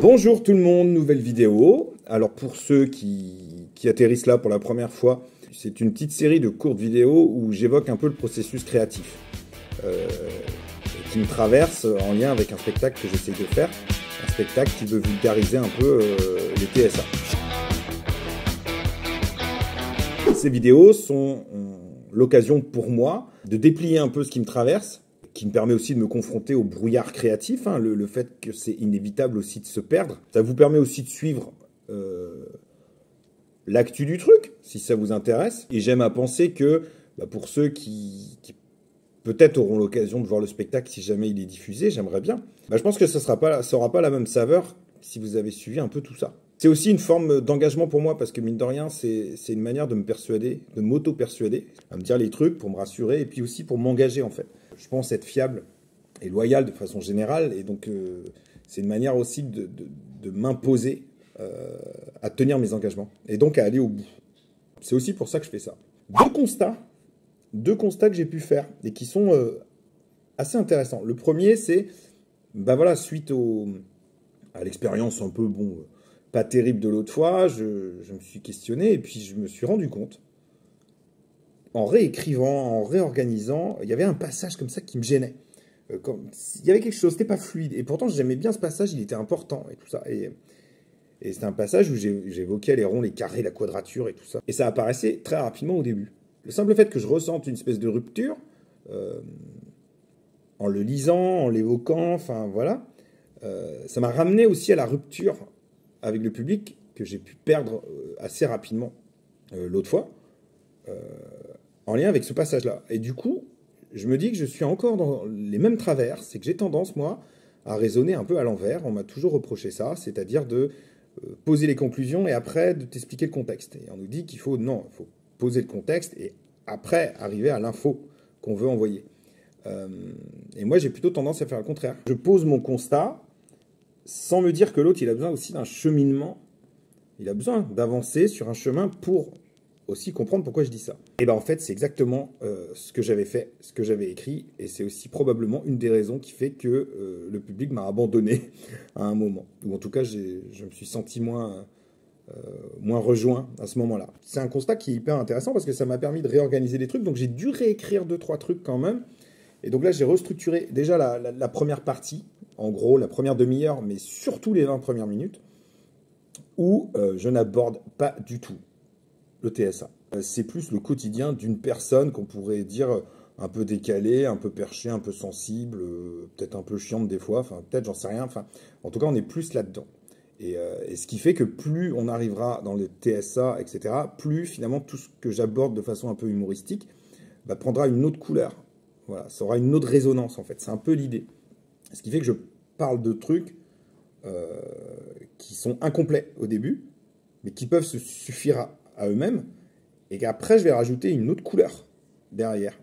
Bonjour tout le monde, nouvelle vidéo. Alors pour ceux qui atterrissent là pour la première fois, c'est une petite série de courtes vidéos où j'évoque un peu le processus créatif qui me traverse en lien avec un spectacle que j'essaye de faire, un spectacle qui veut vulgariser un peu les TSA. Ces vidéos sont l'occasion pour moi de déplier un peu ce qui me traverse, qui me permet aussi de me confronter au brouillard créatif, hein, le fait que c'est inévitable aussi de se perdre. Ça vous permet aussi de suivre l'actu du truc, si ça vous intéresse. Et j'aime à penser que pour ceux qui peut-être auront l'occasion de voir le spectacle si jamais il est diffusé, j'aimerais bien. Je pense que ça aura pas la même saveur si vous avez suivi un peu tout ça. C'est aussi une forme d'engagement pour moi, parce que mine de rien, c'est une manière de me persuader, de m'auto-persuader, à me dire les trucs pour me rassurer, et puis aussi pour m'engager en fait. Je pense être fiable et loyal de façon générale, et donc c'est une manière aussi de m'imposer à tenir mes engagements, et donc à aller au bout. C'est aussi pour ça que je fais ça. Deux constats que j'ai pu faire, et qui sont assez intéressants. Le premier, c'est, voilà, suite à l'expérience un peu, pas terrible de l'autre fois, je me suis questionné, et puis je me suis rendu compte, en réécrivant, en réorganisant, il y avait un passage comme ça qui me gênait. Il y avait quelque chose, c'était pas fluide. Et pourtant, j'aimais bien ce passage, il était important et tout ça. Et c'était un passage où j'évoquais les ronds, les carrés, la quadrature et tout ça. Et ça apparaissait très rapidement au début. Le simple fait que je ressente une espèce de rupture, en le lisant, en l'évoquant, enfin voilà, ça m'a ramené aussi à la rupture avec le public que j'ai pu perdre assez rapidement l'autre fois. En lien avec ce passage-là. Et du coup, je me dis que je suis encore dans les mêmes travers, c'est que j'ai tendance, moi, à raisonner un peu à l'envers. On m'a toujours reproché ça, c'est-à-dire de poser les conclusions et après de t'expliquer le contexte. Et on nous dit qu'il faut, non, il faut poser le contexte et après arriver à l'info qu'on veut envoyer. Et moi, j'ai plutôt tendance à faire le contraire. Je pose mon constat sans me dire que l'autre, il a besoin aussi d'un cheminement. Il a besoin d'avancer sur un chemin pour aussi comprendre pourquoi je dis ça. Et en fait, c'est exactement ce que j'avais fait, ce que j'avais écrit, et c'est aussi probablement une des raisons qui fait que le public m'a abandonné à un moment. Ou en tout cas, je me suis senti moins rejoint à ce moment-là. C'est un constat qui est hyper intéressant parce que ça m'a permis de réorganiser des trucs, donc j'ai dû réécrire 2-3 trucs quand même. Et donc là, j'ai restructuré déjà la première partie, en gros, la première demi-heure, mais surtout les 20 premières minutes, où je n'aborde pas du tout le TSA. C'est plus le quotidien d'une personne qu'on pourrait dire un peu décalée, un peu perchée, un peu sensible, peut-être un peu chiante des fois, enfin peut-être, j'en sais rien, enfin en tout cas on est plus là-dedans. Et ce qui fait que plus on arrivera dans le TSA, etc., plus finalement tout ce que j'aborde de façon un peu humoristique prendra une autre couleur. Voilà, ça aura une autre résonance en fait, c'est un peu l'idée. Ce qui fait que je parle de trucs qui sont incomplets au début, mais qui peuvent se suffire à eux-mêmes, et qu'après je vais rajouter une autre couleur derrière.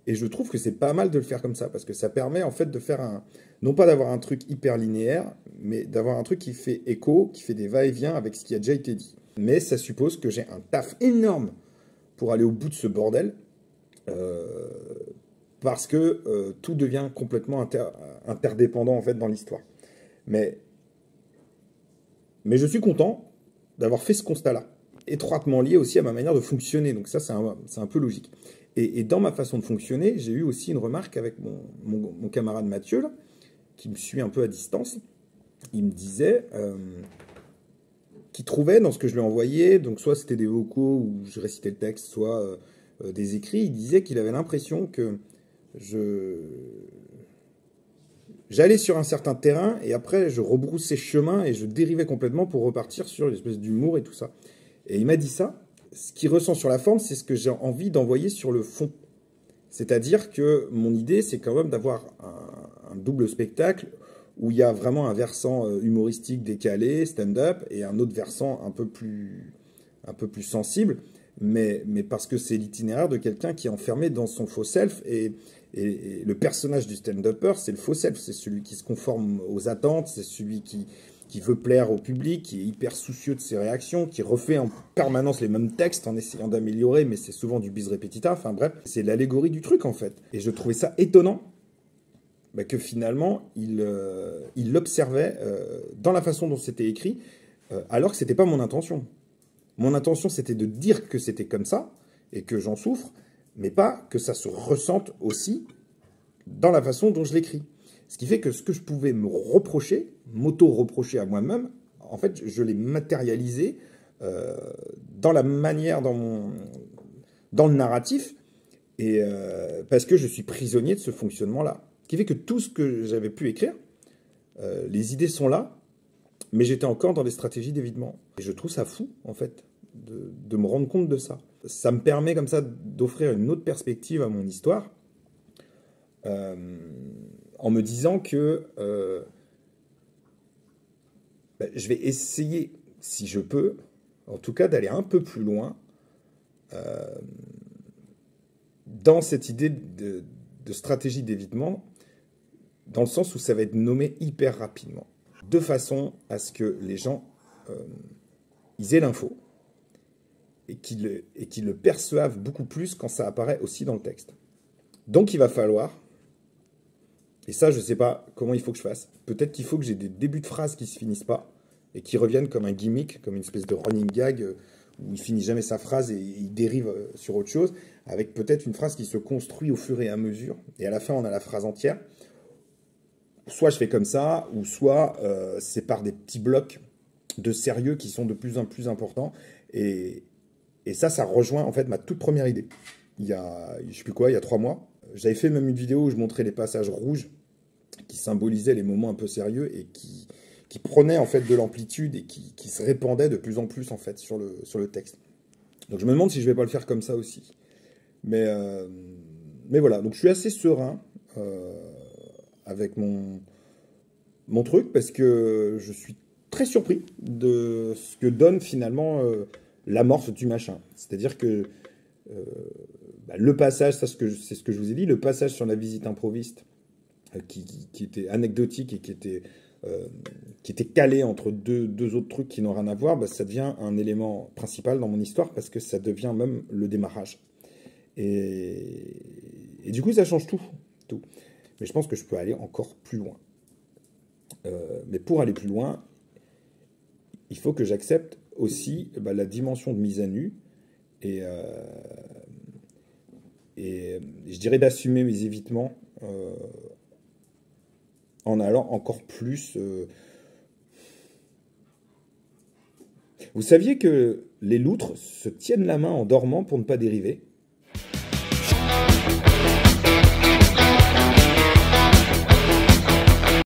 Et je trouve que c'est pas mal de le faire comme ça, parce que ça permet en fait de faire non pas d'avoir un truc hyper linéaire, mais d'avoir un truc qui fait écho, qui fait des va-et-vient avec ce qui a déjà été dit. Mais ça suppose que j'ai un taf énorme pour aller au bout de ce bordel, parce que tout devient complètement interdépendant en fait dans l'histoire. Mais je suis content d'avoir fait ce constat-là, étroitement lié aussi à ma manière de fonctionner. Donc ça, c'est un peu logique. Et dans ma façon de fonctionner, j'ai eu aussi une remarque avec mon camarade Mathieu, là, qui me suit un peu à distance. Il me disait qu'il trouvait dans ce que je lui envoyais, donc soit c'était des vocaux où je récitais le texte, soit des écrits, il disait qu'il avait l'impression que j'allais sur un certain terrain et après je rebroussais chemin et je dérivais complètement pour repartir sur une espèce d'humour et tout ça. Et il m'a dit ça. Ce qu'il ressent sur la forme, c'est ce que j'ai envie d'envoyer sur le fond. C'est-à-dire que mon idée, c'est quand même d'avoir un double spectacle où il y a vraiment un versant humoristique décalé, stand-up, et un autre versant un peu plus sensible, mais parce que c'est l'itinéraire de quelqu'un qui est enfermé dans son faux self, et le personnage du stand-upper, c'est le faux self, c'est celui qui se conforme aux attentes, c'est celui qui veut plaire au public, qui est hyper soucieux de ses réactions, qui refait en permanence les mêmes textes en essayant d'améliorer, mais c'est souvent du bis repetita, enfin bref, c'est l'allégorie du truc en fait. Et je trouvais ça étonnant bah, que finalement, il l'observait dans la façon dont c'était écrit, alors que c'était pas mon intention. Mon intention, c'était de dire que c'était comme ça, et que j'en souffre, mais pas que ça se ressente aussi dans la façon dont je l'écris. Ce qui fait que ce que je pouvais me reprocher, m'auto-reprocher à moi-même, en fait, je l'ai matérialisé dans la manière, dans le narratif, et parce que je suis prisonnier de ce fonctionnement-là. Ce qui fait que tout ce que j'avais pu écrire, les idées sont là, mais j'étais encore dans des stratégies d'évitement. Et je trouve ça fou, en fait, de me rendre compte de ça. Ça me permet comme ça d'offrir une autre perspective à mon histoire, en me disant que ben, je vais essayer, si je peux, en tout cas d'aller un peu plus loin dans cette idée de stratégie d'évitement, dans le sens où ça va être nommé hyper rapidement, de façon à ce que les gens ils aient l'info et qu'ils le perçoivent beaucoup plus quand ça apparaît aussi dans le texte. Donc il va falloir, et ça je ne sais pas comment il faut que je fasse, peut-être qu'il faut que j'ai des débuts de phrases qui ne se finissent pas et qui reviennent comme un gimmick, comme une espèce de running gag où il finit jamais sa phrase et il dérive sur autre chose, avec peut-être une phrase qui se construit au fur et à mesure, et à la fin on a la phrase entière. Soit je fais comme ça, ou soit c'est par des petits blocs de sérieux qui sont de plus en plus importants. Et ça rejoint en fait ma toute première idée. Il y a, je sais plus quoi, il y a 3 mois, j'avais fait même une vidéo où je montrais les passages rouges qui symbolisaient les moments un peu sérieux et qui prenaient en fait de l'amplitude et qui se répandaient de plus en plus en fait sur le texte. Donc je me demande si je vais pas le faire comme ça aussi. Mais voilà, donc je suis assez serein avec mon truc parce que je suis très surpris de ce que donne finalement l'amorce du machin. C'est-à-dire que bah, le passage, c'est ce que je vous ai dit, le passage sur la visite improviste qui était anecdotique et qui était calé entre deux autres trucs qui n'ont rien à voir, bah, ça devient un élément principal dans mon histoire parce que ça devient même le démarrage. Et du coup, ça change tout. Mais je pense que je peux aller encore plus loin. Mais pour aller plus loin, il faut que j'accepte aussi bah, la dimension de mise à nu et je dirais d'assumer mes évitements en allant encore plus. Vous saviez que les loutres se tiennent la main en dormant pour ne pas dériver?